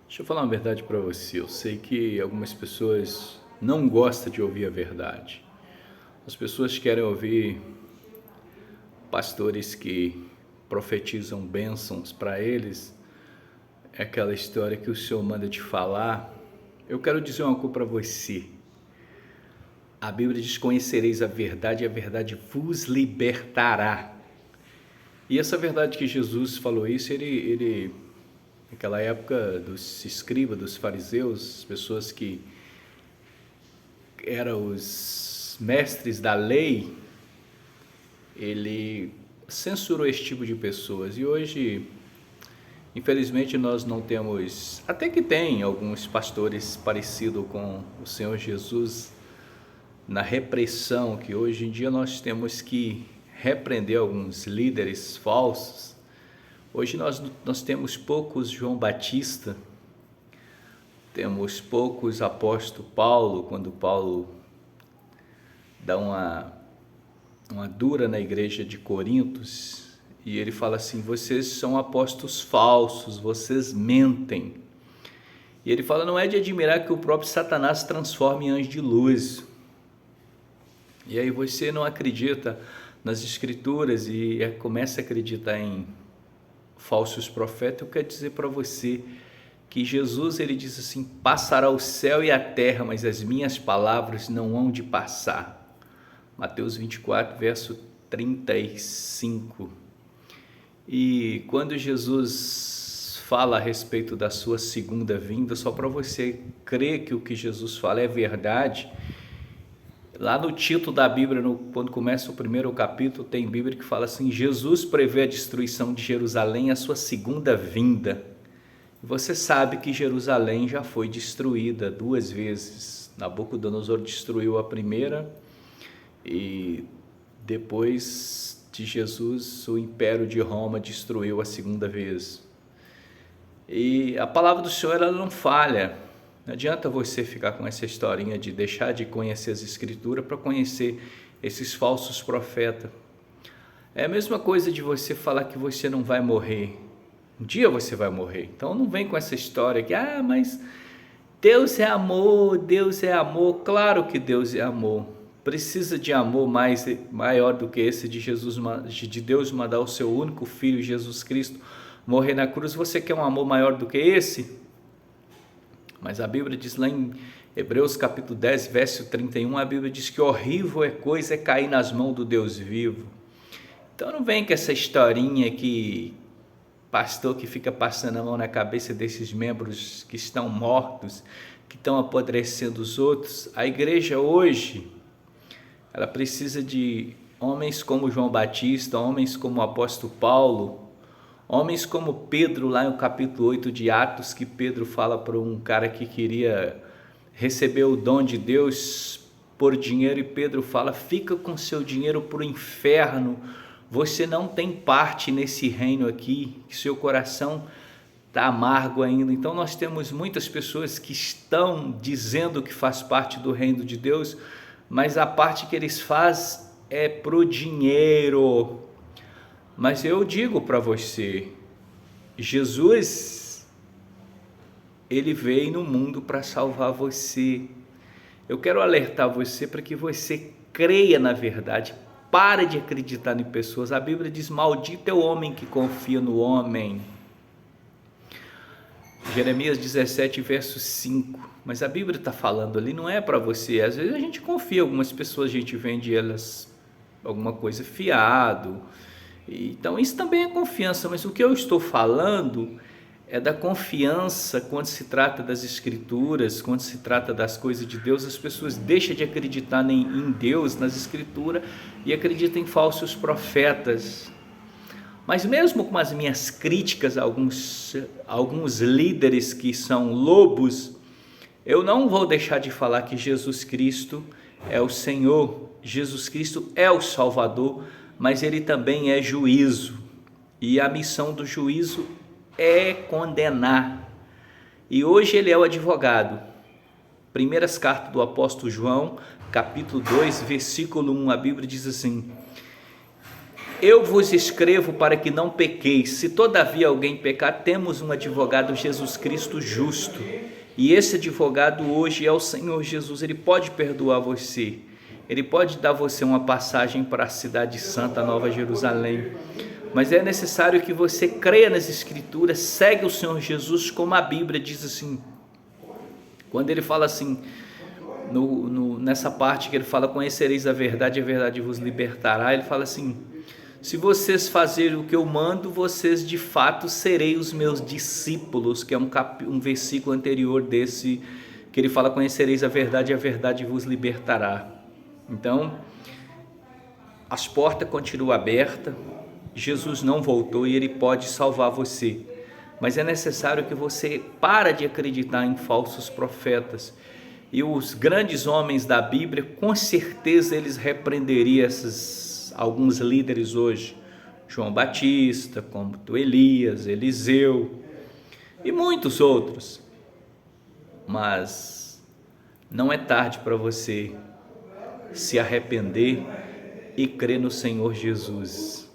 Deixa eu falar uma verdade para você. Eu sei que algumas pessoas não gostam de ouvir a verdade. As pessoas querem ouvir pastores que profetizam bênçãos para eles. É aquela história que o Senhor manda te falar. Eu quero dizer uma coisa para você. A Bíblia diz: conhecereis a verdade e a verdade vos libertará. E essa verdade que Jesus falou isso, ele naquela época dos escribas, dos fariseus, as pessoas que eram os mestres da lei, ele censurou esse tipo de pessoas. E hoje, infelizmente, nós não temos, até que tem alguns pastores parecidos com o Senhor Jesus na repressão, que hoje em dia nós temos que repreender alguns líderes falsos. Hoje nós temos poucos João Batista, temos poucos apóstolo Paulo, quando Paulo dá uma dura na igreja de Corintos, e ele fala assim: vocês são apóstolos falsos, vocês mentem. E ele fala: não é de admirar que o próprio Satanás se transforme em anjo de luz. E aí você não acredita nas escrituras e começa a acreditar em falsos profetas. Eu quero dizer para você que Jesus, ele diz assim: passará o céu e a terra, mas as minhas palavras não hão de passar. Mateus 24, verso 35. E quando Jesus fala a respeito da sua segunda vinda, só para você crer que o que Jesus fala é verdade, lá no título da Bíblia, quando começa o primeiro capítulo, tem Bíblia que fala assim: Jesus prevê a destruição de Jerusalém, a sua segunda vinda. Você sabe que Jerusalém já foi destruída 2 vezes. Nabucodonosor destruiu a primeira, e depois de Jesus, o Império de Roma destruiu a segunda vez. E a palavra do Senhor, ela não falha. Não adianta você ficar com essa historinha de deixar de conhecer as Escrituras para conhecer esses falsos profetas. É a mesma coisa de você falar que você não vai morrer. Um dia você vai morrer. Então não vem com essa história que, mas Deus é amor, Deus é amor. Claro que Deus é amor. Precisa de amor maior do que esse de Deus mandar o seu único filho, Jesus Cristo, morrer na cruz. Você quer um amor maior do que esse? Mas a Bíblia diz lá em Hebreus capítulo 10, verso 31, a Bíblia diz que horrível coisa é cair nas mãos do Deus vivo. Então não vem com essa historinha que pastor que fica passando a mão na cabeça desses membros que estão mortos, que estão apodrecendo os outros. A igreja hoje, ela precisa de homens como João Batista, homens como o apóstolo Paulo, homens como Pedro, lá no capítulo 8 de Atos, que Pedro fala para um cara que queria receber o dom de Deus por dinheiro, e Pedro fala: fica com seu dinheiro para o inferno, você não tem parte nesse reino aqui, que seu coração está amargo ainda. Então nós temos muitas pessoas que estão dizendo que faz parte do reino de Deus, mas a parte que eles fazem é pro dinheiro. Mas eu digo para você, Jesus, ele veio no mundo para salvar você. Eu quero alertar você para que você creia na verdade. Para de acreditar em pessoas. A Bíblia diz: maldito é o homem que confia no homem. Jeremias 17, verso 5. Mas a Bíblia está falando ali, não é para você. Às vezes a gente confia, algumas pessoas a gente vende elas alguma coisa fiado. Então isso também é confiança, mas o que eu estou falando é da confiança quando se trata das Escrituras, quando se trata das coisas de Deus. As pessoas deixam de acreditar em Deus, nas Escrituras, e acreditam em falsos profetas. Mas mesmo com as minhas críticas a alguns líderes que são lobos, eu não vou deixar de falar que Jesus Cristo é o Senhor, Jesus Cristo é o Salvador, mas ele também é juízo, e a missão do juízo é condenar. E hoje ele é o advogado. Primeiras cartas do apóstolo João, capítulo 2, versículo 1, a Bíblia diz assim: Eu vos escrevo para que não pequeis. Se todavia alguém pecar, temos um advogado, Jesus Cristo justo. E esse advogado hoje é o Senhor Jesus. Ele pode perdoar você. Ele pode dar você uma passagem para a cidade santa, Nova Jerusalém. Mas é necessário que você creia nas Escrituras, segue o Senhor Jesus, como a Bíblia diz assim. Quando ele fala assim, nessa parte que ele fala, conhecereis a verdade vos libertará. Ele fala assim, se vocês fazerem o que eu mando, vocês de fato serei os meus discípulos, que é um versículo anterior desse, que ele fala, conhecereis a verdade vos libertará. Então, as portas continuam abertas, Jesus não voltou e ele pode salvar você, mas é necessário que você pare de acreditar em falsos profetas. E os grandes homens da Bíblia, com certeza eles repreenderiam alguns líderes hoje, João Batista, como Elias, Eliseu e muitos outros. Mas não é tarde para você se arrepender e crer no Senhor Jesus.